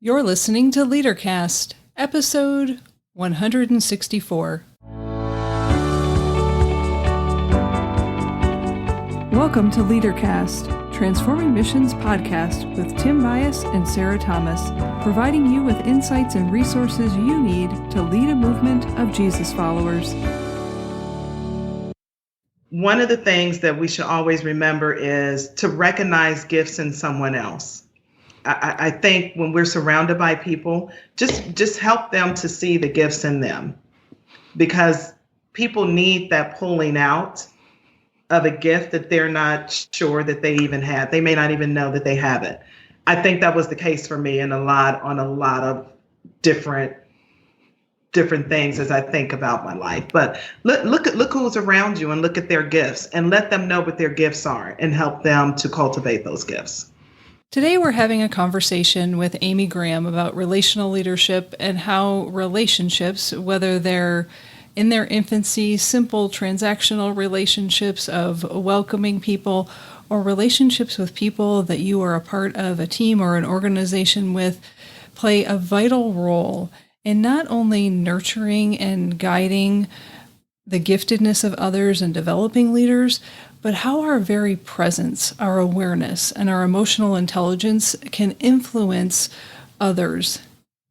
You're listening to LeaderCast, episode 164. Welcome to LeaderCast, Transforming Missions podcast with Tim Bias and Sarah Thomas, providing you with insights and resources you need to lead a movement of Jesus followers. One of the things that we should always remember is to recognize gifts in someone else. I think when we're surrounded by people, just help them to see the gifts in them, because people need that pulling out of a gift that they're not sure that they even have. They may not even know that they have it. I think that was the case for me on a lot of different things as I think about my life. But look who's around you and look at their gifts and let them know what their gifts are and help them to cultivate those gifts. Today we're having a conversation with Amy Graham about relational leadership and how relationships, whether they're in their infancy, simple transactional relationships of welcoming people, or relationships with people that you are a part of a team or an organization with, play a vital role in not only nurturing and guiding the giftedness of others and developing leaders, but how our very presence, our awareness, and our emotional intelligence can influence others,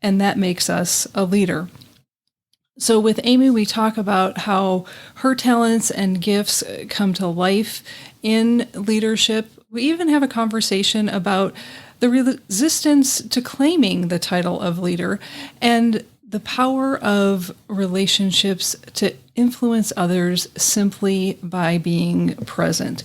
and that makes us a leader. So with Amy, we talk about how her talents and gifts come to life in leadership. We even have a conversation about the resistance to claiming the title of leader and the power of relationships to influence others simply by being present.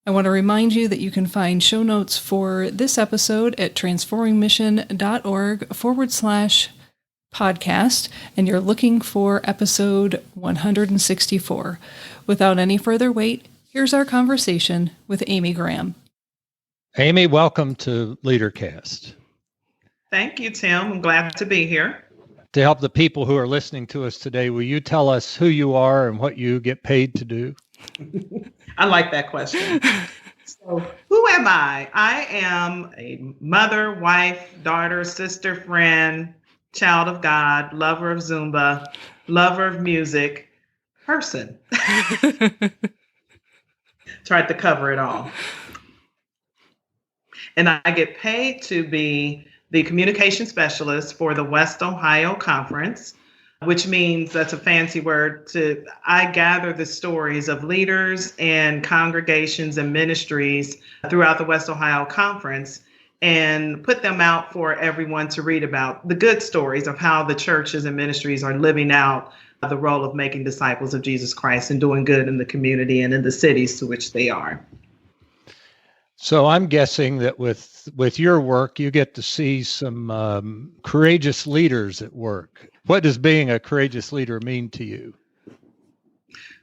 I want to remind you that you can find show notes for this episode at transformingmission.org/podcast, and you're looking for episode 164. Without any further wait, here's our conversation with Amy Graham. Amy, welcome to LeaderCast. Thank you, Tim. I'm glad to be here. To help the people who are listening to us today, will you tell us who you are and what you get paid to do? I like that question. So, who am I? I am a mother, wife, daughter, sister, friend, child of God, lover of Zumba, lover of music, person. Tried to cover it all. And I get paid to be the communication specialist for the West Ohio Conference, which means, that's a fancy word, I gather the stories of leaders and congregations and ministries throughout the West Ohio Conference and put them out for everyone to read about, the good stories of how the churches and ministries are living out the role of making disciples of Jesus Christ and doing good in the community and in the cities to which they are. So I'm guessing that with your work, you get to see some courageous leaders at work. What does being a courageous leader mean to you?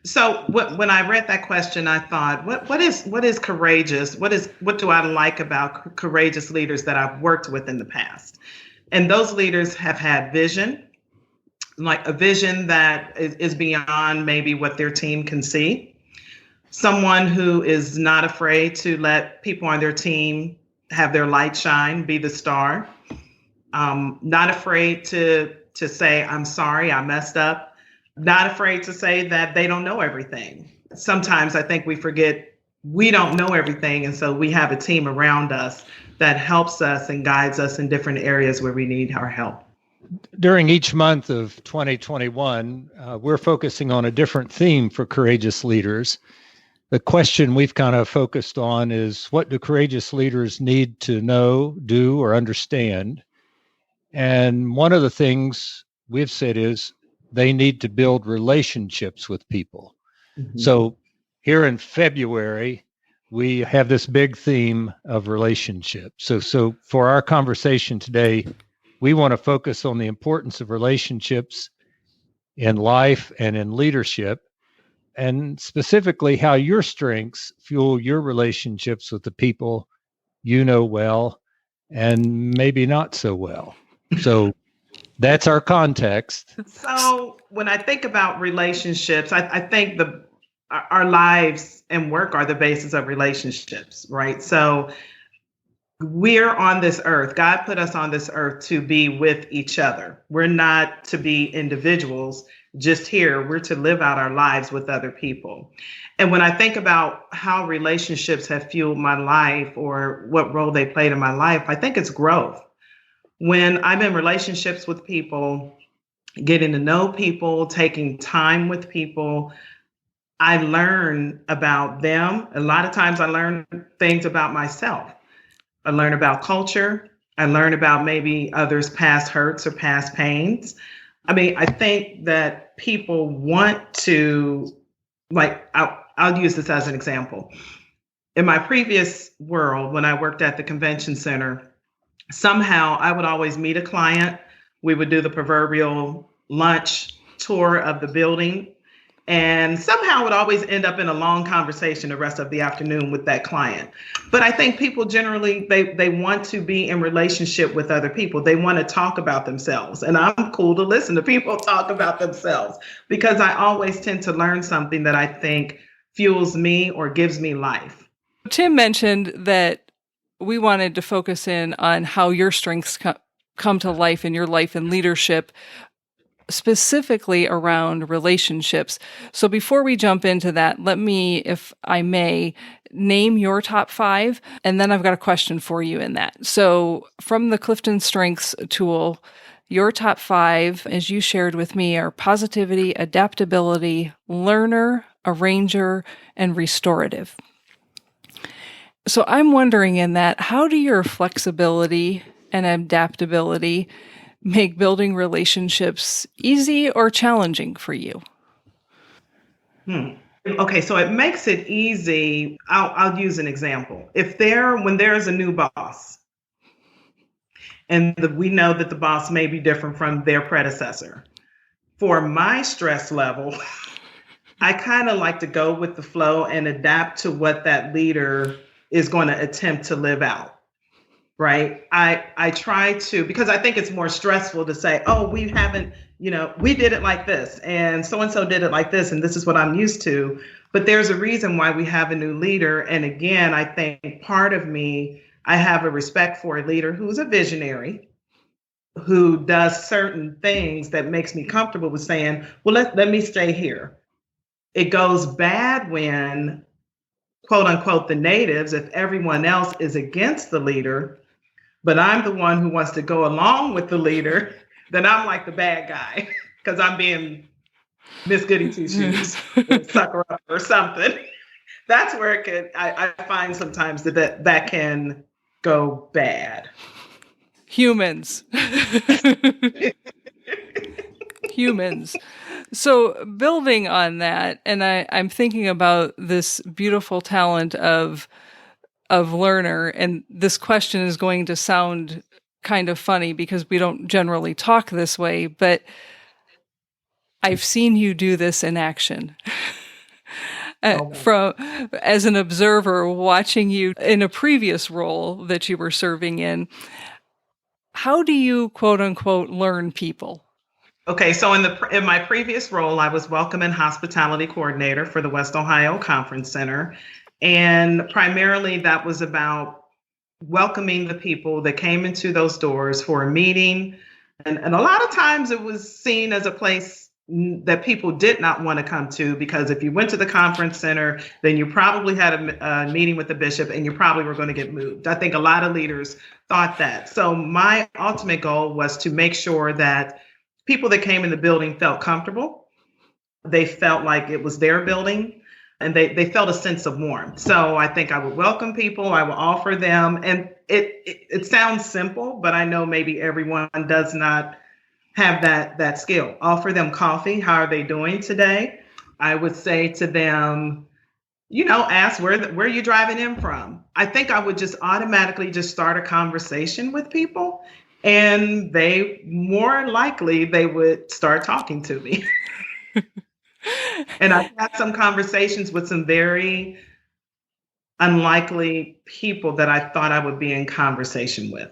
So when I read that question, I thought, what is courageous? What do I like about courageous leaders that I've worked with in the past? And those leaders have had vision, like a vision that is beyond maybe what their team can see. Someone who is not afraid to let people on their team have their light shine, be the star. Not afraid to say, I'm sorry, I messed up. Not afraid to say that they don't know everything. Sometimes I think we forget we don't know everything. And so we have a team around us that helps us and guides us in different areas where we need our help. During each month of 2021, we're focusing on a different theme for courageous leaders. The question we've kind of focused on is, what do courageous leaders need to know, do, or understand? And one of the things we've said is they need to build relationships with people. Mm-hmm. So here in February, we have this big theme of relationships. So for our conversation today, we want to focus on the importance of relationships in life and in leadership, and specifically how your strengths fuel your relationships with the people you know well and maybe not so well. So that's our context. So when I think about relationships, I think our lives and work are the basis of relationships, right? So we're on this earth. God put us on this earth to be with each other. We're not to be individuals just here. We're to live out our lives with other people. And when I think about how relationships have fueled my life or what role they played in my life, I think it's growth. When I'm in relationships with people, getting to know people, taking time with people, I learn about them. A lot of times I learn things about myself. I learn about culture. I learn about maybe others' past hurts or past pains. I mean, I think that people want to, like, I'll use this as an example. In my previous world, when I worked at the convention center, somehow I would always meet a client. We would do the proverbial lunch tour of the building. And somehow it would always end up in a long conversation the rest of the afternoon with that client. But I think people generally, they want to be in relationship with other people. They want to talk about themselves. And I'm cool to listen to people talk about themselves because I always tend to learn something that I think fuels me or gives me life. Tim mentioned that we wanted to focus in on how your strengths come to life in your life and leadership, specifically around relationships. So before we jump into that, let me, if I may, name your top 5, and then I've got a question for you in that. So from the Clifton Strengths tool, your top 5, as you shared with me, are positivity, adaptability, learner, arranger, and restorative. So I'm wondering in that, how do your flexibility and adaptability make building relationships easy or challenging for you? Okay, so it makes it easy. I'll use an example. When there's a new boss, and we know that the boss may be different from their predecessor, for my stress level, I kind of like to go with the flow and adapt to what that leader is going to attempt to live out. Right. I try to, because I think it's more stressful to say, oh, we haven't, we did it like this and so did it like this. And this is what I'm used to. But there's a reason why we have a new leader. And again, I think part of me, I have a respect for a leader who's a visionary, who does certain things that makes me comfortable with saying, well, let me stay here. It goes bad when, quote unquote, the natives, if everyone else is against the leader, but I'm the one who wants to go along with the leader, then I'm like the bad guy because I'm being Miss Goody Two Shoes, sucker up or something. That's where I find sometimes that can go bad. Humans. Humans. So building on that, and I'm thinking about this beautiful talent of learner, and this question is going to sound kind of funny because we don't generally talk this way, but I've seen you do this in action. From as an observer watching you in a previous role that you were serving in. How do you, quote unquote, learn people? Okay, so in my previous role, I was Welcome and Hospitality Coordinator for the West Ohio Conference Center. And primarily that was about welcoming the people that came into those doors for a meeting. And a lot of times it was seen as a place that people did not want to come to, because if you went to the conference center, then you probably had a meeting with the bishop and you probably were going to get moved. I think a lot of leaders thought that. So my ultimate goal was to make sure that people that came in the building felt comfortable. They felt like it was their building, and they felt a sense of warmth. So I think I would welcome people, I would offer them, and it sounds simple, but I know maybe everyone does not have that skill. Offer them coffee. How are they doing today? I would say to them, ask where are you driving in from? I think I would just automatically just start a conversation with people, and they would start talking to me. And I've had some conversations with some very unlikely people that I thought I would be in conversation with.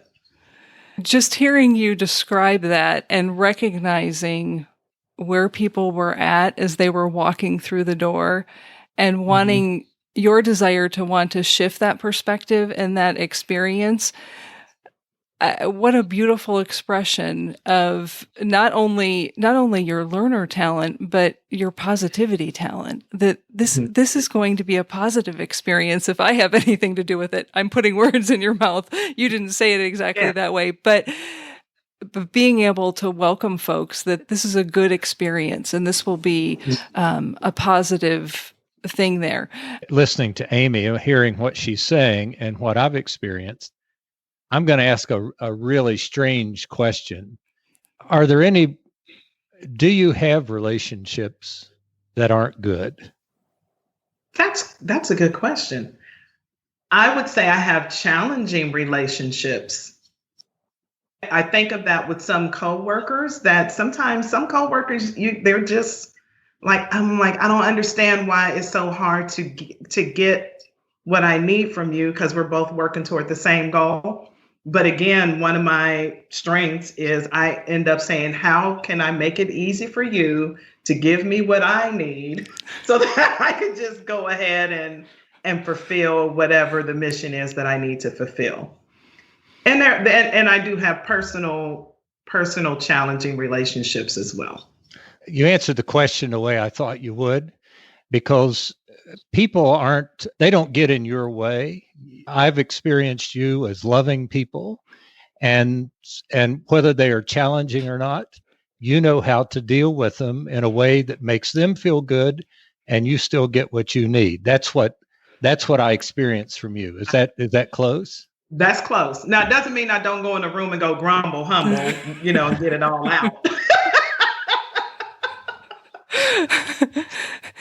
Just hearing you describe that and recognizing where people were at as they were walking through the door and wanting, your desire to want to shift that perspective and that experience, what a beautiful expression of not only your learner talent, but your positivity talent. That this is going to be a positive experience if I have anything to do with it. I'm putting words in your mouth. You didn't say it exactly that way, but being able to welcome folks that this is a good experience and this will be a positive thing there. Listening to Amy, hearing what she's saying and what I've experienced, I'm going to ask a really strange question. Do you have relationships that aren't good? That's a good question. I would say I have challenging relationships. I think of that with some coworkers, that sometimes some coworkers, they're just like, I'm like, I don't understand why it's so hard to get what I need from you, because we're both working toward the same goal. But again, one of my strengths is I end up saying, how can I make it easy for you to give me what I need so that I can just go ahead and fulfill whatever the mission is that I need to fulfill. And I do have personal challenging relationships as well. You answered the question the way I thought you would, because people they don't get in your way. I've experienced you as loving people, and whether they are challenging or not, you know how to deal with them in a way that makes them feel good and you still get what you need. That's what I experience from you. Is that close? That's close. Now, it doesn't mean I don't go in the room and go grumble, humble, and get it all out.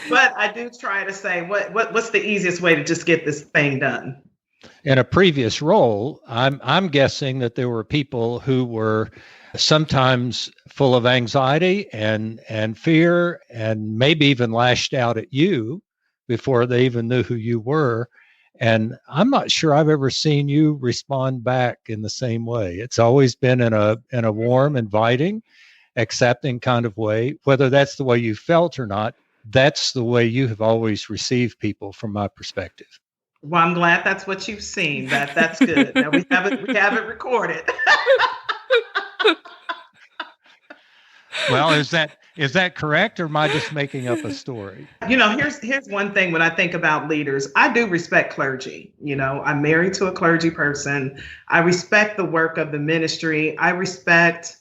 But I do try to say, what's the easiest way to just get this thing done? In a previous role, I'm guessing that there were people who were sometimes full of anxiety and fear, and maybe even lashed out at you before they even knew who you were. And I'm not sure I've ever seen you respond back in the same way. It's always been in a warm, inviting, accepting kind of way. Whether that's the way you felt or not, that's the way you have always received people from my perspective. Well, I'm glad that's what you've seen. That's good. Now we have it recorded. Well, is that correct, or am I just making up a story? Here's one thing when I think about leaders. I do respect clergy. I'm married to a clergy person. I respect the work of the ministry. I respect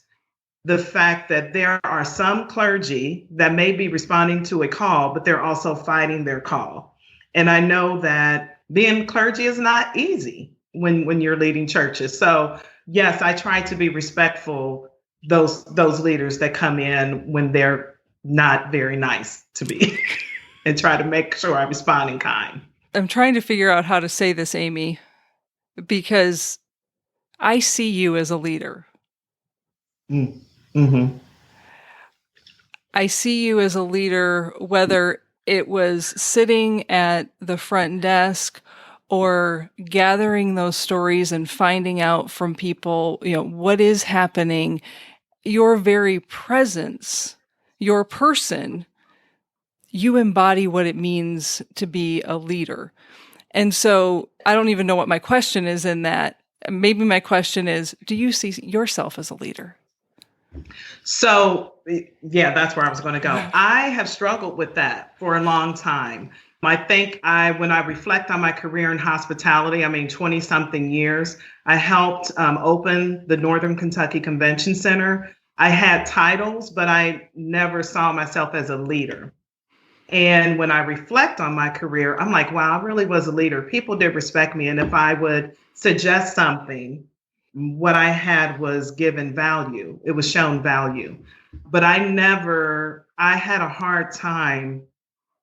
the fact that there are some clergy that may be responding to a call, but they're also fighting their call. And I know that being clergy is not easy when you're leading churches. So yes, I try to be respectful those leaders that come in when they're not very nice to me and try to make sure I respond in kind. I'm trying to figure out how to say this, Amy, because I see you as a leader. Mm-hmm. I see you as a leader, whether it was sitting at the front desk or gathering those stories and finding out from people, what is happening. Your very presence, your person, you embody what it means to be a leader. And so I don't even know what my question is in that. Maybe my question is, do you see yourself as a leader? So, yeah, that's where I was going to go. I have struggled with that for a long time. I think when I reflect on my career in hospitality, 20 something years, I helped open the Northern Kentucky Convention Center. I had titles, but I never saw myself as a leader. And when I reflect on my career, I'm like, wow, I really was a leader. People did respect me. And if I would suggest something, what I had was given value. It was shown value. But I had a hard time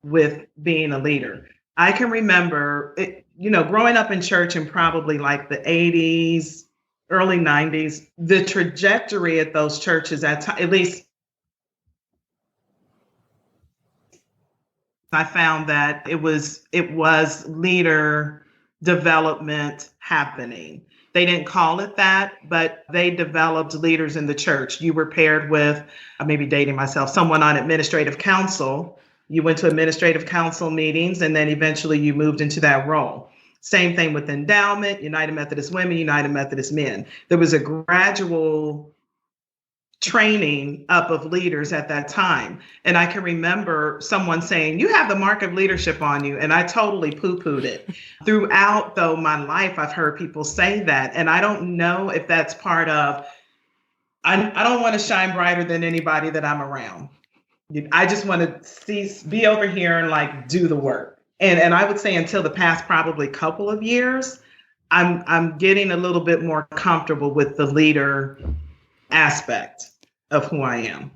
with being a leader. I can remember, growing up in church in probably like the 80s, early 90s, the trajectory at those churches, at least I found that it was leader development happening. They didn't call it that, but they developed leaders in the church. You were paired with, I may be dating myself, someone on administrative council You went to administrative council meetings, and then eventually you moved into that role. Same thing with endowment, United Methodist Women, United Methodist Men. There was a gradual training up of leaders at that time. And I can remember someone saying, "You have the mark of leadership on you." And I totally poo-pooed it. Throughout, though, my life, I've heard people say that. And I don't know if that's part of, I don't want to shine brighter than anybody that I'm around. I just want to be over here and like do the work. And I would say until the past probably couple of years, I'm getting a little bit more comfortable with the leader aspect of who I am.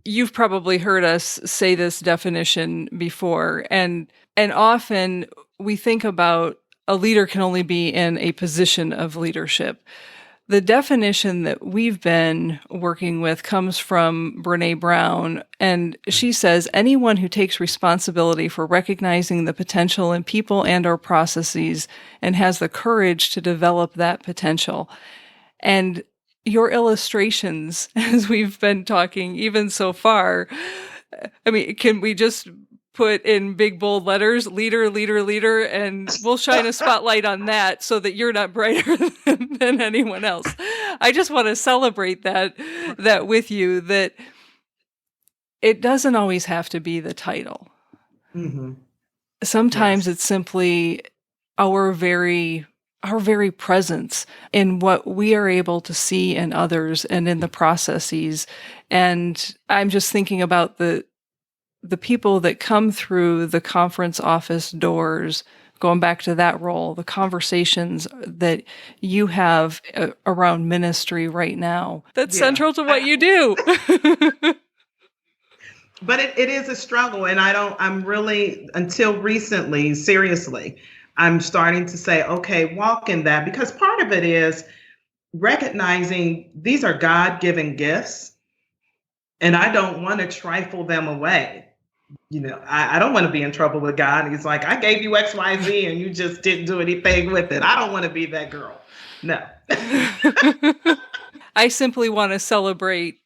You've probably heard us say this definition before, and often we think about a leader can only be in a position of leadership. The definition that we've been working with comes from Brené Brown, and she says anyone who takes responsibility for recognizing the potential in people and or processes and has the courage to develop that potential. And your illustrations, as we've been talking even so far, I mean, can we just put in big bold letters, leader, leader, leader, and we'll shine a spotlight on that so that you're not brighter than anyone else. I just want to celebrate that with you, that it doesn't always have to be the title. Mm-hmm. Sometimes it's simply our very presence in what we are able to see in others and in the processes. And I'm just thinking about the people that come through the conference office doors, going back to that role, the conversations that you have around ministry right now. That's central to what you do. But it is a struggle. And I'm really, until recently, seriously, I'm starting to say, okay, walk in that, because part of it is recognizing these are God-given gifts, and I don't want to trifle them away. You know, I don't want to be in trouble with God. He's like, I gave you X, Y, Z, and you just didn't do anything with it. I don't want to be that girl. No. I simply want to celebrate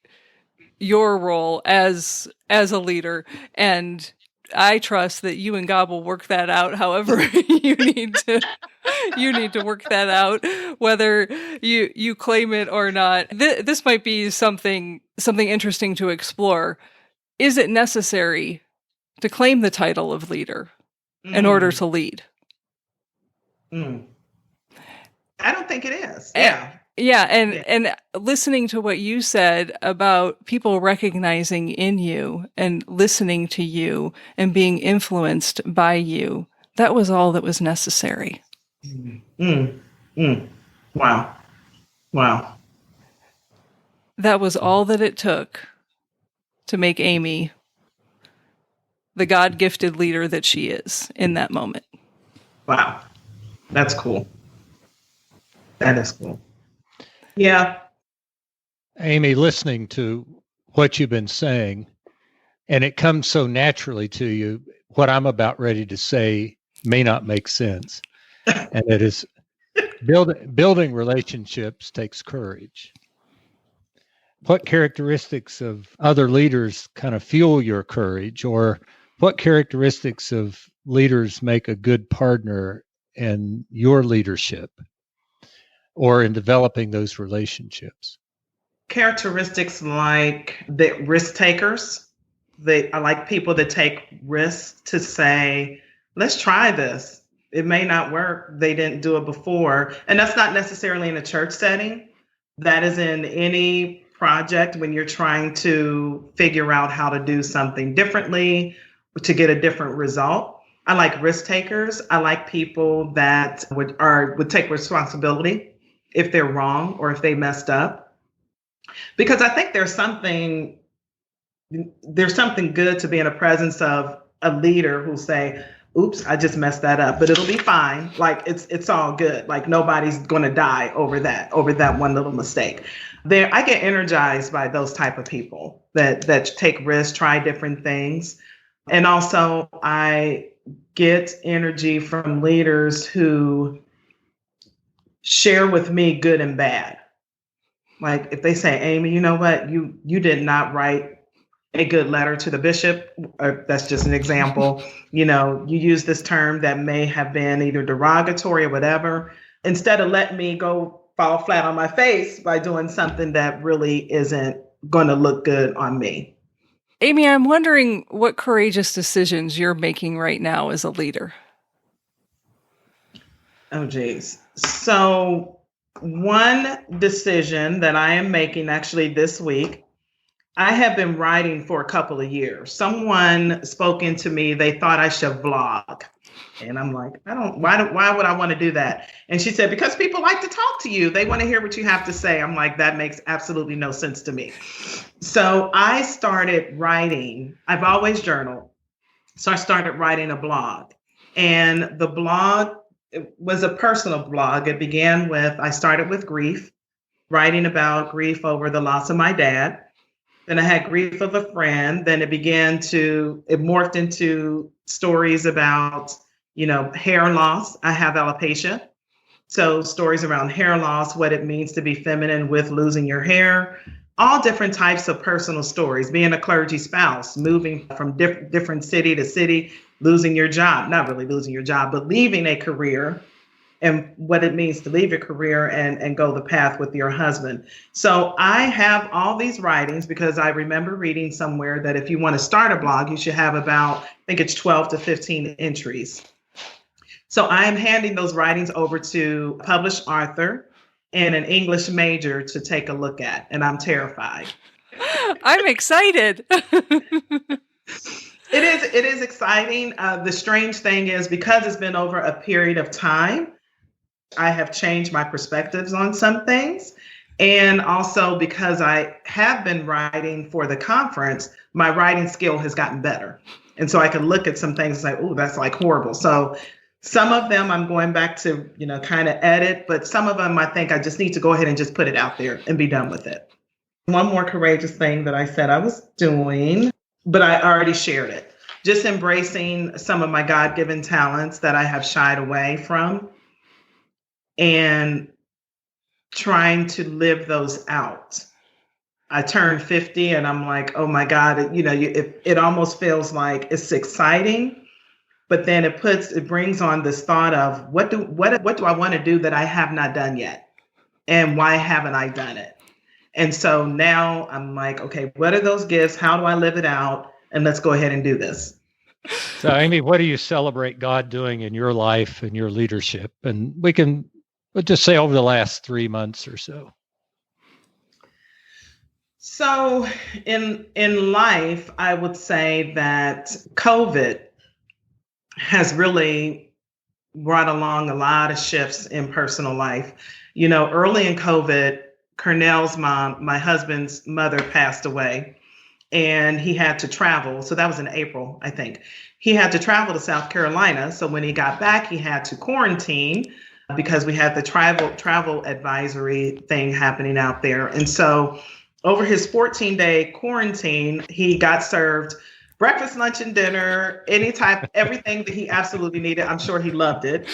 your role as a leader, and I trust that you and God will work that out however you need to work that out, whether you claim it or not. This might be something interesting to explore. Is it necessary to claim the title of leader in order to lead? I don't think it is. And listening to what you said about people recognizing in you and listening to you and being influenced by you, that was all that was necessary. Wow. That was all that it took to make Amy the God-gifted leader that she is in that moment. Wow. That's cool. That is cool. Yeah. Amy, listening to what you've been saying, and it comes so naturally to you, what I'm about ready to say may not make sense. And it is building relationships takes courage. What characteristics of other leaders kind of fuel your courage, or what characteristics of leaders make a good partner in your leadership or in developing those relationships? Characteristics like the risk takers. I like people that take risks to say, let's try this. It may not work. They didn't do it before. And that's not necessarily in a church setting. That is in any project when you're trying to figure out how to do something differently to get a different result. I like risk takers. I like people that would take responsibility if they're wrong or if they messed up. Because I think there's something good to be in the presence of a leader who'll say, oops, I just messed that up, but it'll be fine. Like it's all good. Like nobody's going to die over that one little mistake. I get energized by those type of people that take risks, try different things. And also I get energy from leaders who share with me good and bad. Like if they say, Amy, you know what, you did not write a good letter to the bishop, or that's just an example. You use this term that may have been either derogatory or whatever, instead of letting me go fall flat on my face by doing something that really isn't going to look good on me. Amy, I'm wondering what courageous decisions you're making right now as a leader. Oh, geez. So one decision that I am making actually this week, I have been writing for a couple of years. Someone spoke into me, they thought I should blog. And I'm like, why would I want to do that? And she said, because people like to talk to you. They want to hear what you have to say. I'm like, that makes absolutely no sense to me. So I started writing. I've always journaled. So I started writing a blog. And the blog was a personal blog. It began with, I started with grief, writing about grief over the loss of my dad. Then I had grief of a friend. Then it morphed into stories about, hair loss. I have alopecia. So stories around hair loss, what it means to be feminine with losing your hair, all different types of personal stories, being a clergy spouse, moving from different city to city, losing your job, not really losing your job, but leaving a career and what it means to leave your career and go the path with your husband. So I have all these writings because I remember reading somewhere that if you want to start a blog, you should have about, I think it's 12 to 15 entries. So I am handing those writings over to a published author and an English major to take a look at, and I'm terrified. I'm excited. It is exciting. The strange thing is, because it's been over a period of time, I have changed my perspectives on some things. And also because I have been writing for the conference, my writing skill has gotten better. And so I can look at some things and say, oh, that's like horrible. So some of them I'm going back to, kind of edit, but some of them I think I just need to go ahead and just put it out there and be done with it. One more courageous thing that I said I was doing, but I already shared it. Just embracing some of my God-given talents that I have shied away from and trying to live those out. I turned 50 and I'm like, oh my God, it almost feels like it's exciting. But then it brings on this thought of what do I want to do that I have not done yet? And why haven't I done it? And so now I'm like, okay, what are those gifts? How do I live it out? And let's go ahead and do this. So, Amy, what do you celebrate God doing in your life and your leadership? And we'll just say over the last 3 months or so. So in life, I would say that COVID has really brought along a lot of shifts in personal life. Early in COVID, Cornell's mom, my husband's mother, passed away and he had to travel. So that was in April, I think. He had to travel to South Carolina. So when he got back, he had to quarantine because we had the travel advisory thing happening out there. And so over his 14-day quarantine, he got served breakfast, lunch, and dinner, everything that he absolutely needed. I'm sure he loved it.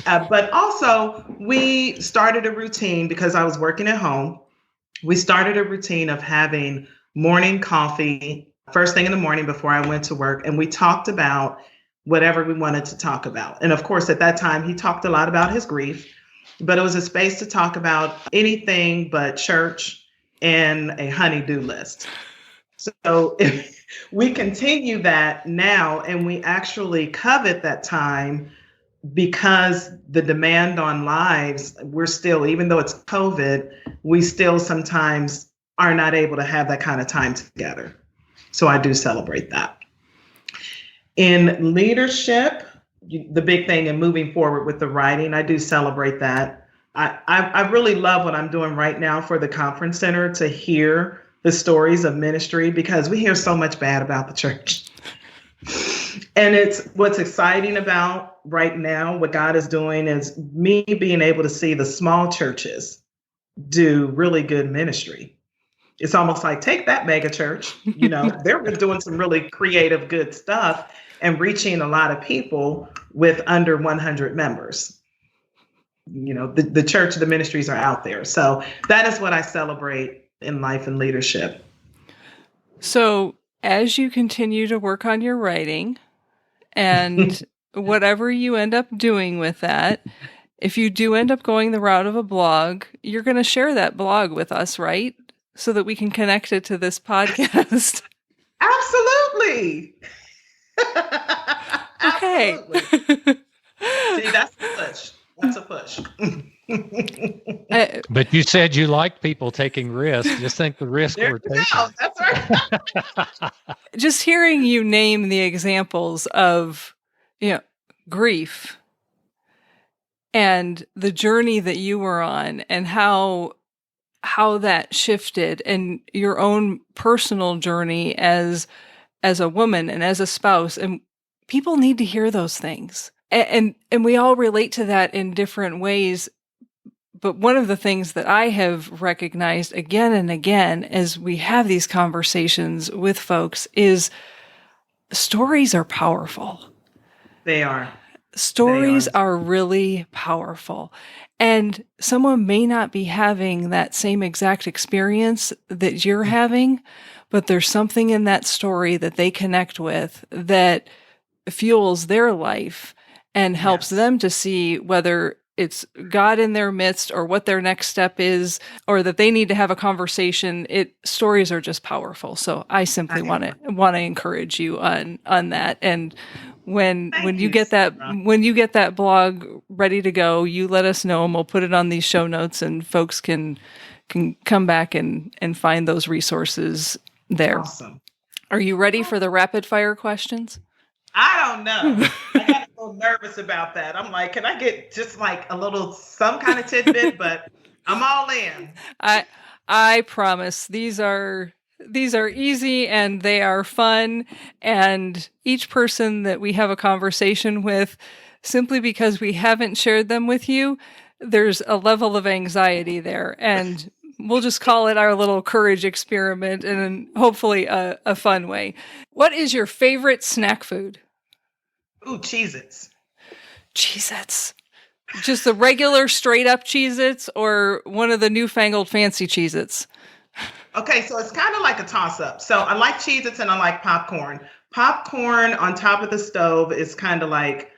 But also, we started a routine because I was working at home. We started a routine of having morning coffee first thing in the morning before I went to work. And we talked about whatever we wanted to talk about. And of course, at that time, he talked a lot about his grief, but it was a space to talk about anything but church and a honey-do list. So if we continue that now, and we actually covet that time because the demand on lives, we're still, even though it's COVID, we still sometimes are not able to have that kind of time together. So I do celebrate that. In leadership, the big thing in moving forward with the writing, I do celebrate that. I really love what I'm doing right now for the conference center, to hear the stories of ministry, because we hear so much bad about the church. And it's what's exciting about right now, what God is doing, is me being able to see the small churches do really good ministry. It's almost like, take that mega church, they're doing some really creative, good stuff and reaching a lot of people with under 100 members. The church, the ministries are out there. So that is what I celebrate in life and leadership. So as you continue to work on your writing and whatever you end up doing with that, if you do end up going the route of a blog, you're going to share that blog with us, right? So that we can connect it to this podcast. Absolutely. Okay. Absolutely. See, that's a push. That's a push. But you said you liked people taking risks. Just think the risk There we're you taking. go. That's right. Just hearing you name the examples of, grief and the journey that you were on and how that shifted, and your own personal journey as a woman and as a spouse, and people need to hear those things. And we all relate to that in different ways. But one of the things that I have recognized again and again as we have these conversations with folks is stories are powerful. They are. Stories are really powerful. And someone may not be having that same exact experience that you're having, but there's something in that story that they connect with that fuels their life and helps them to see whether it's God in their midst or what their next step is, or that they need to have a conversation. Stories are just powerful. So I simply want to encourage you on that. And when you get that blog ready to go, you let us know and we'll put it on these show notes, and folks can come back and find those resources there. Awesome. Are you ready for the rapid fire questions? I don't know. I got a little nervous about that. I'm like, can I get just like some kind of tidbit? But I'm all in. I promise these are easy and they are fun. And each person that we have a conversation with, simply because we haven't shared them with you, there's a level of anxiety there. And we'll just call it our little courage experiment, and hopefully a fun way. What is your favorite snack food? Ooh, Cheez-Its. Cheez-Its. Just the regular straight up Cheez-Its or one of the newfangled fancy Cheez-Its? Okay, so it's kind of like a toss-up. So I like Cheez-Its and I like popcorn. Popcorn on top of the stove is kind of like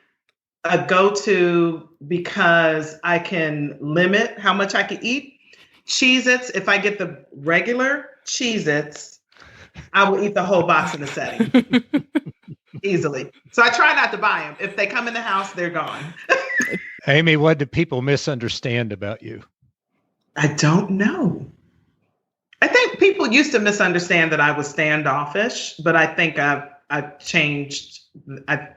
a go-to because I can limit how much I can eat. Cheez-Its, if I get the regular Cheez-Its, I will eat the whole box in a setting. Easily. So I try not to buy them. If they come in the house, they're gone. Amy, what do people misunderstand about you? I don't know. I think people used to misunderstand that I was standoffish, but I think I've changed. I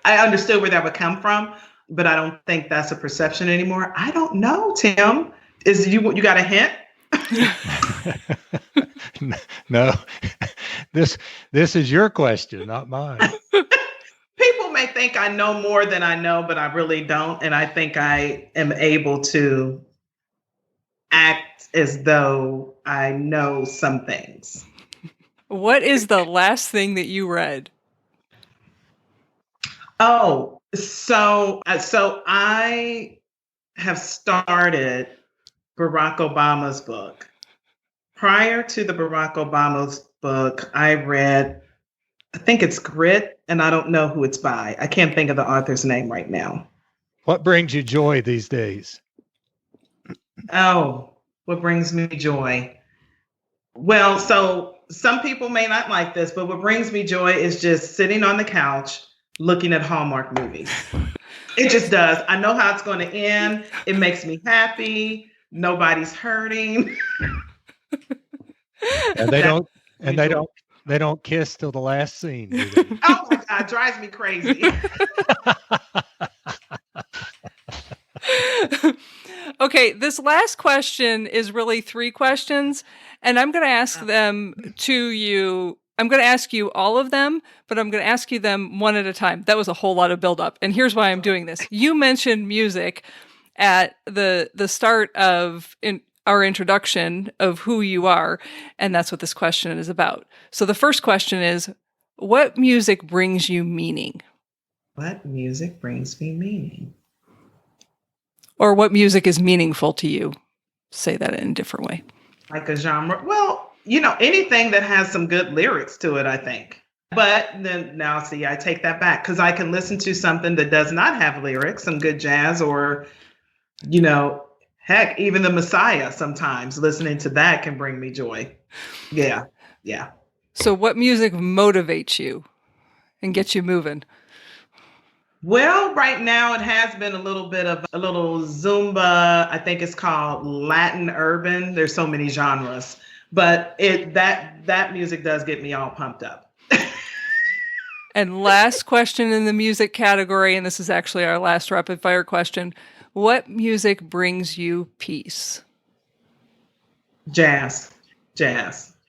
understood where that would come from, but I don't think that's a perception anymore. I don't know, Tim. You got a hint? No. This is your question, not mine. People may think I know more than I know, but I really don't. And I think I am able to act as though I know some things. What is the last thing that you read? Oh, so I have started Barack Obama's book. Prior to the Barack Obama's book, I read, I think it's Grit, and I don't know who it's by. I can't think of the author's name right now. What brings you joy these days? Oh, what brings me joy? Well, so some people may not like this, but what brings me joy is just sitting on the couch looking at Hallmark movies. It just does. I know how it's going to end. It makes me happy. Nobody's hurting. And they don't kiss till the last scene. Do they? Oh my God, drives me crazy. Okay, this last question is really 3 questions, and I'm going to ask them to you. I'm going to ask you all of them, but I'm going to ask you them one at a time. That was a whole lot of buildup, and here's why I'm doing this. You mentioned music at the start of our introduction of who you are, and that's what this question is about. So the first question is, what music brings you meaning? What music brings me meaning? Or what music is meaningful to you? Say that in a different way. Like a genre. Well, anything that has some good lyrics to it, I think. But then now, see, I take that back because I can listen to something that does not have lyrics, some good jazz, or, heck, even the Messiah sometimes. Listening to that can bring me joy. Yeah. Yeah. So what music motivates you and gets you moving? Well, right now it has been a little bit of a little Zumba. I think it's called Latin urban. There's so many genres, but that music does get me all pumped up. And last question in the music category, and this is actually our last rapid fire question. What music brings you peace? Jazz.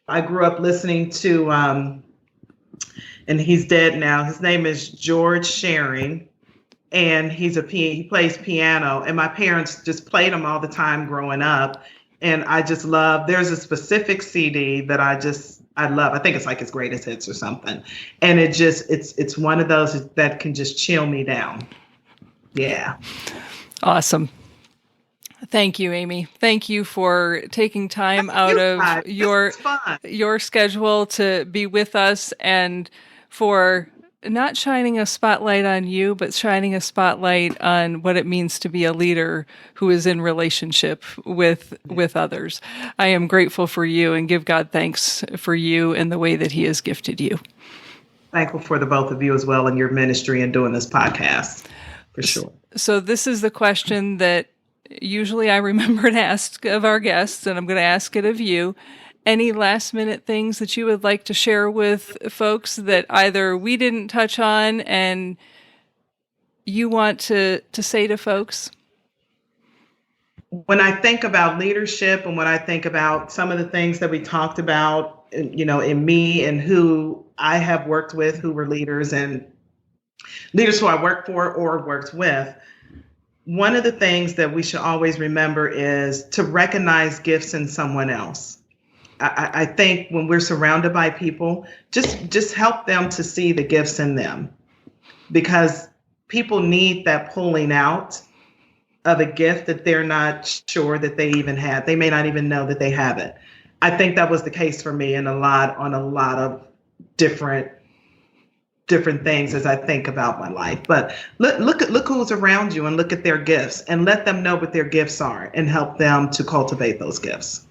I grew up listening to, and he's dead now. His name is George Shearing, and he plays piano. And my parents just played him all the time growing up. And I just love. There's a specific CD that I love. I think it's like his greatest hits or something. And it's one of those that can just chill me down. Yeah. Awesome. Thank you, Amy. Thank you for taking time out of your schedule to be with us, and for not shining a spotlight on you, but shining a spotlight on what it means to be a leader who is in relationship with others. I am grateful for you and give God thanks for you and the way that He has gifted you. Thankful for the both of you as well in your ministry and doing this podcast, for sure. So this is the question that usually I remember to ask of our guests, and I'm going to ask it of you. Any last minute things that you would like to share with folks that either we didn't touch on and you want to say to folks? When I think about leadership and when I think about some of the things that we talked about, in me and who I have worked with, who were leaders and leaders who I worked for or worked with, one of the things that we should always remember is to recognize gifts in someone else. I think when we're surrounded by people, just help them to see the gifts in them, because people need that pulling out of a gift that they're not sure that they even have. They may not even know that they have it. I think that was the case for me on a lot of different things as I think about my life. But look who's around you and look at their gifts and let them know what their gifts are and help them to cultivate those gifts.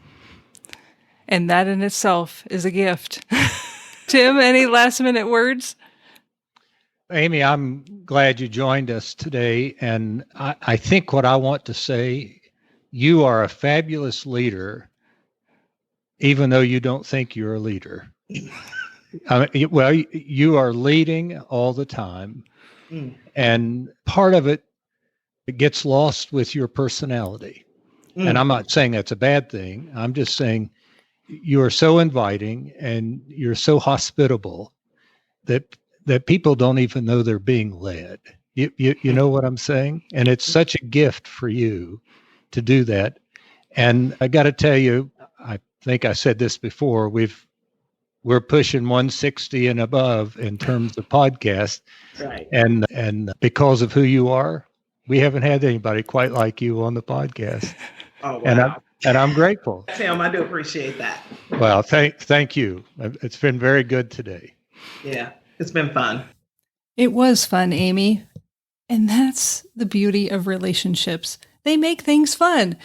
And that in itself is a gift. Tim, any last minute words? Amy, I'm glad you joined us today. And I think what I want to say, you are a fabulous leader, even though you don't think you're a leader. You are leading all the time. And part of it gets lost with your personality. And I'm not saying that's a bad thing. I'm just saying you are so inviting and you're so hospitable that people don't even know they're being led. You know what I'm saying? And it's such a gift for you to do that. And I got to tell you, I think I said this before, we're pushing 160 and above in terms of podcasts. Right. And because of who you are, we haven't had anybody quite like you on the podcast. Oh, wow. And I'm grateful. Tim, I do appreciate that. Well, thank you. It's been very good today. Yeah, it's been fun. It was fun, Amy. And that's the beauty of relationships. They make things fun.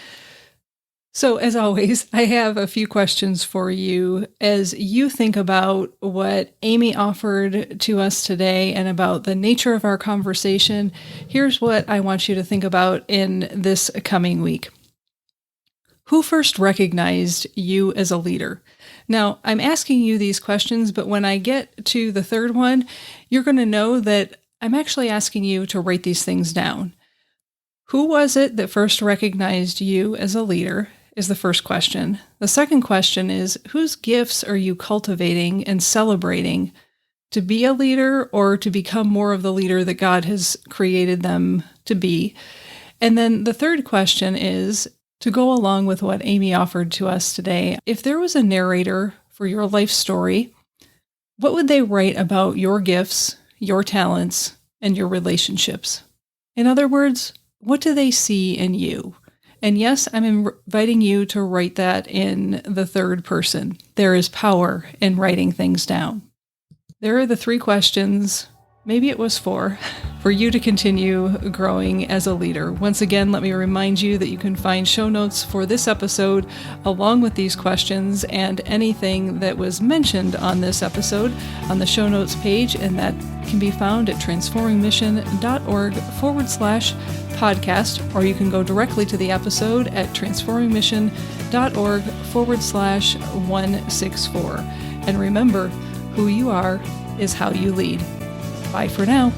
So as always, I have a few questions for you as you think about what Amy offered to us today and about the nature of our conversation. Here's what I want you to think about in this coming week. Who first recognized you as a leader? Now, I'm asking you these questions, but when I get to the third one, you're going to know that I'm actually asking you to write these things down. Who was it that first recognized you as a leader is the first question. The second question is, whose gifts are you cultivating and celebrating to be a leader or to become more of the leader that God has created them to be? And then the third question is, to go along with what Amy offered to us today, if there was a narrator for your life story, what would they write about your gifts, your talents, and your relationships? In other words, what do they see in you? And yes, I'm inviting you to write that in the third person. There is power in writing things down. There are the 3 questions, maybe it was 4, for you to continue growing as a leader. Once again, let me remind you that you can find show notes for this episode along with these questions and anything that was mentioned on this episode on the show notes page, and that can be found at transformingmission.org/podcast, or you can go directly to the episode at transformingmission.org/164. And remember, who you are is how you lead. Bye for now.